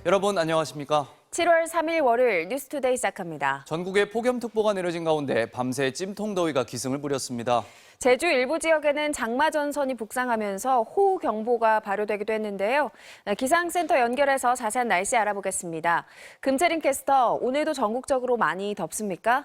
여러분 안녕하십니까? 7월 3일 월요일 뉴스투데이 시작합니다. 전국에 폭염특보가 내려진 가운데 밤새 찜통더위가 기승을 부렸습니다. 제주 일부 지역에는 장마전선이 북상하면서 호우경보가 발효되기도 했는데요. 기상센터 연결해서 자세한 날씨 알아보겠습니다. 금채린 캐스터, 오늘도 전국적으로 많이 덥습니까?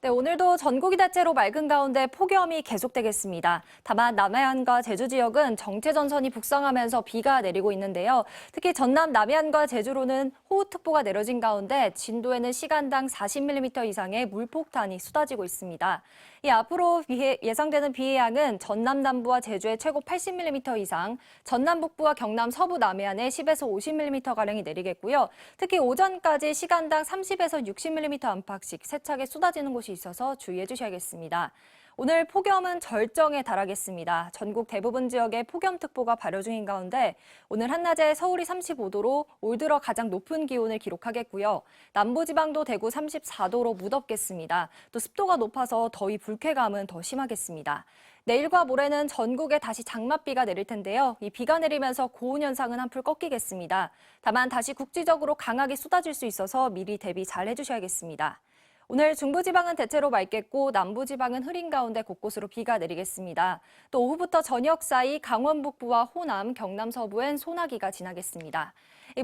네, 오늘도 전국이 대체로 맑은 가운데 폭염이 계속되겠습니다. 다만 남해안과 제주 지역은 정체전선이 북상하면서 비가 내리고 있는데요. 특히 전남 남해안과 제주로는 호우특보가 내려진 가운데 진도에는 시간당 40mm 이상의 물폭탄이 쏟아지고 있습니다. 이 앞으로 예상되는 비의 양은 전남 남부와 제주에 최고 80mm 이상, 전남 북부와 경남 서부 남해안에 10에서 50mm가량이 내리겠고요. 특히 오전까지 시간당 30에서 60mm 안팎씩 세차게 쏟아지는 곳이 있어서 주의해 주셔야겠습니다. 오늘 폭염은 절정에 달하겠습니다. 전국 대부분 지역에 폭염특보가 발효 중인 가운데 오늘 한낮에 서울이 35도로 올 들어 가장 높은 기온을 기록하겠고요. 남부지방도 대구 34도로 무덥겠습니다. 또 습도가 높아서 더위 불쾌감은 더 심하겠습니다. 내일과 모레는 전국에 다시 장맛비가 내릴 텐데요. 이 비가 내리면서 고온 현상은 한풀 꺾이겠습니다. 다만 다시 국지적으로 강하게 쏟아질 수 있어서 미리 대비 잘 해주셔야겠습니다. 오늘 중부지방은 대체로 맑겠고 남부지방은 흐린 가운데 곳곳으로 비가 내리겠습니다. 또 오후부터 저녁 사이 강원 북부와 호남, 경남 서부엔 소나기가 지나겠습니다.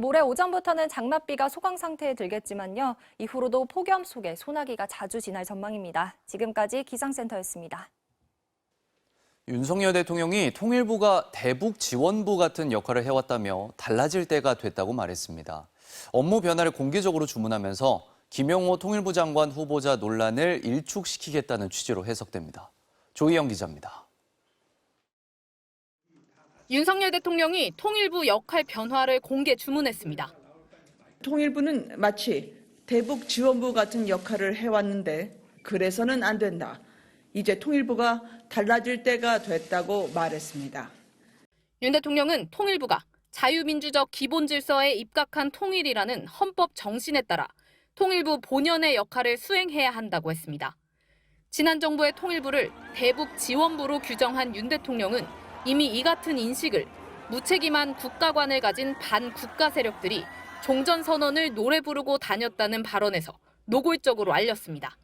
모레 오전부터는 장맛비가 소강 상태에 들겠지만요. 이후로도 폭염 속에 소나기가 자주 지날 전망입니다. 지금까지 기상센터였습니다. 윤석열 대통령이 통일부가 대북 지원부 같은 역할을 해왔다며 달라질 때가 됐다고 말했습니다. 업무 변화를 공개적으로 주문하면서 김영호 통일부 장관 후보자 논란을 일축시키겠다는 취지로 해석됩니다. 조희영 기자입니다. 윤석열 대통령이 통일부 역할 변화를 공개 주문했습니다. 통일부는 마치 대북 지원부 같은 역할을 해왔는데 그래서는 안 된다. 이제 통일부가 달라질 때가 됐다고 말했습니다. 윤 대통령은 통일부가 자유민주적 기본 질서에 입각한 통일이라는 헌법 정신에 따라 통일부 본연의 역할을 수행해야 한다고 했습니다. 지난 정부의 통일부를 대북 지원부로 규정한 윤 대통령은 이미 이 같은 인식을 무책임한 국가관을 가진 반국가 세력들이 종전선언을 노래 부르고 다녔다는 발언에서 노골적으로 알렸습니다.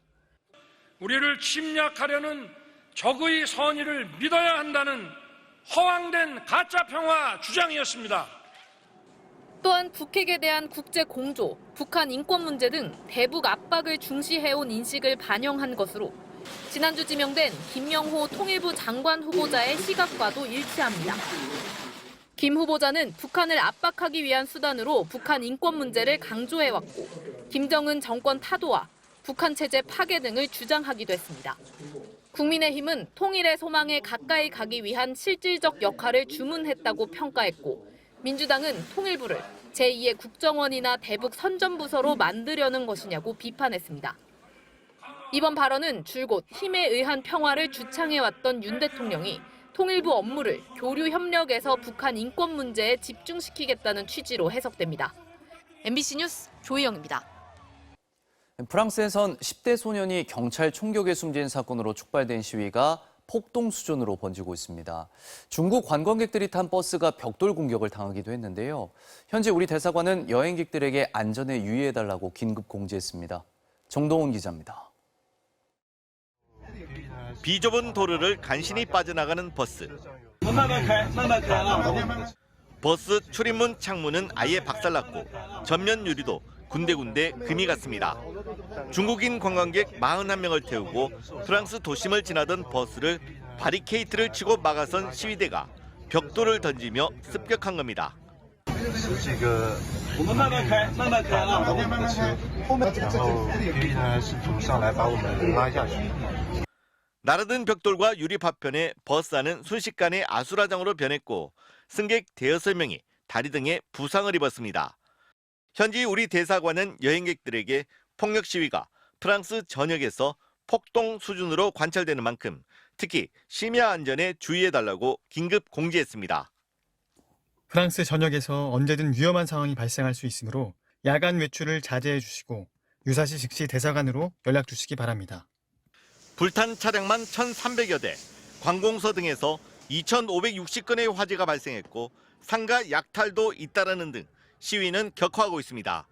우리를 침략하려는 적의 선의를 믿어야 한다는 허황된 가짜평화 주장이었습니다. 또한 북핵에 대한 국제 공조, 북한 인권 문제 등 대북 압박을 중시해온 인식을 반영한 것으로 지난주 지명된 김영호 통일부 장관 후보자의 시각과도 일치합니다. 김 후보자는 북한을 압박하기 위한 수단으로 북한 인권 문제를 강조해왔고 김정은 정권 타도와 북한 체제 파괴 등을 주장하기도 했습니다. 국민의힘은 통일의 소망에 가까이 가기 위한 실질적 역할을 주문했다고 평가했고 민주당은 통일부를 제2의 국정원이나 대북 선전부서로 만들려는 것이냐고 비판했습니다. 이번 발언은 줄곧 힘에 의한 평화를 주창해왔던 윤 대통령이 통일부 업무를 교류 협력에서 북한 인권 문제에 집중시키겠다는 취지로 해석됩니다. MBC 뉴스 조희영입니다. 프랑스에선 10대 소년이 경찰 총격에 숨진 사건으로 촉발된 시위가 폭동 수준으로 번지고 있습니다. 중국 관광객들이 탄 버스가 벽돌 공격을 당하기도 했는데요. 현재 우리 대사관은 여행객들에게 안전에 유의해달라고 긴급 공지했습니다. 정동훈 기자입니다. 비좁은 도로를 간신히 빠져나가는 버스. 버스 출입문 창문은 아예 박살났고 전면 유리도 군데군데 금이 갔습니다. 중국인 관광객 41명을 태우고 프랑스 도심을 지나던 버스를 바리케이트를 치고 막아선 시위대가 벽돌을 던지며 습격한 겁니다. 날아든 벽돌과 유리 파편에 버스 안은 순식간에 아수라장으로 변했고 승객 대여섯 명이 다리 등에 부상을 입었습니다. 현지 우리 대사관은 여행객들에게 폭력 시위가 프랑스 전역에서 폭동 수준으로 관찰되는 만큼 특히 심야 안전에 주의해달라고 긴급 공지했습니다. 프랑스 전역에서 언제든 위험한 상황이 발생할 수 있으므로 야간 외출을 자제해 주시고 유사시 즉시 대사관으로 연락 주시기 바랍니다. 불탄 차량만 1,300여 대, 관공서 등에서 2,560건의 화재가 발생했고 상가 약탈도 잇따르는 등 시위는 격화하고 있습니다.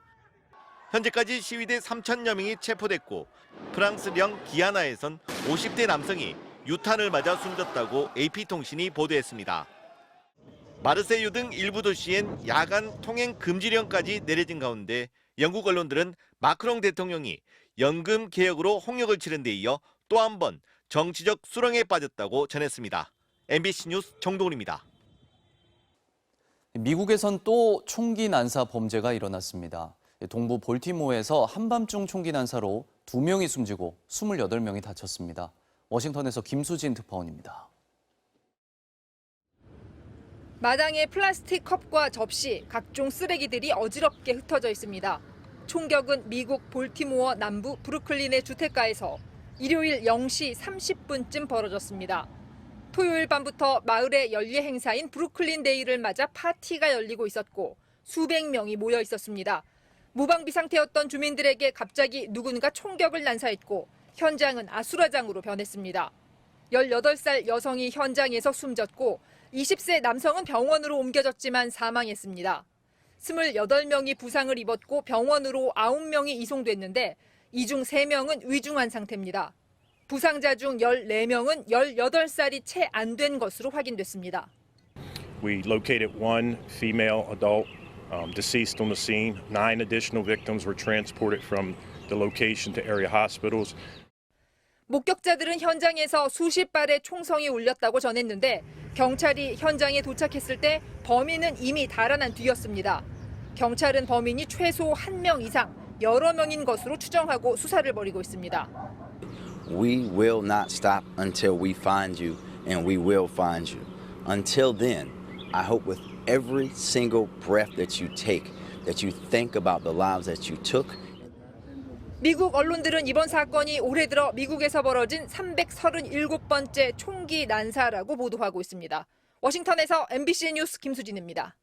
현재까지 시위대 3천여 명이 체포됐고 프랑스령 기아나에선 50대 남성이 유탄을 맞아 숨졌다고 AP통신이 보도했습니다. 마르세유 등 일부 도시엔 야간 통행 금지령까지 내려진 가운데 영국 언론들은 마크롱 대통령이 연금 개혁으로 홍역을 치른 데 이어 또 한 번 정치적 수렁에 빠졌다고 전했습니다. MBC 뉴스 정동훈입니다. 미국에선 또 총기 난사 범죄가 일어났습니다. 동부 볼티모어에서 한밤중 총기 난사로 2명이 숨지고 28명이 다쳤습니다. 워싱턴에서 김수진 특파원입니다. 마당에 플라스틱 컵과 접시, 각종 쓰레기들이 어지럽게 흩어져 있습니다. 총격은 미국 볼티모어 남부 브루클린의 주택가에서 일요일 0시 30분쯤 벌어졌습니다. 토요일 밤부터 마을의 연례 행사인 브루클린 데이를 맞아 파티가 열리고 있었고 수백 명이 모여 있었습니다. 무방비 상태였던 주민들에게 갑자기 누군가 총격을 난사했고 현장은 아수라장으로 변했습니다. 18살 여성이 현장에서 숨졌고 20세 남성은 병원으로 옮겨졌지만 사망했습니다. 28명이 부상을 입었고 병원으로 9명이 이송됐는데 이 중 3명은 위중한 상태입니다. 부상자 중 14명은 18살이 채 안 된 것으로 확인됐습니다. We located one female adult deceased on the scene. 9 additional victims were transported from the location to area hospitals. 목격자들은 현장에서 수십 발의 총성이 울렸다고 전했는데 경찰이 현장에 도착했을 때 범인은 이미 달아난 뒤였습니다. 경찰은 범인이 최소 1명 이상 여러 명인 것으로 추정하고 수사를 벌이고 있습니다. We will not stop until we find you, and we will find you. Until then, I hope with every single breath that you take, that you think about the lives that you took. 미국 언론들은 이번 사건이 올해 들어 미국에서 벌어진 337번째 총기 난사라고 보도하고 있습니다. 워싱턴에서 MBC 뉴스 김수진입니다.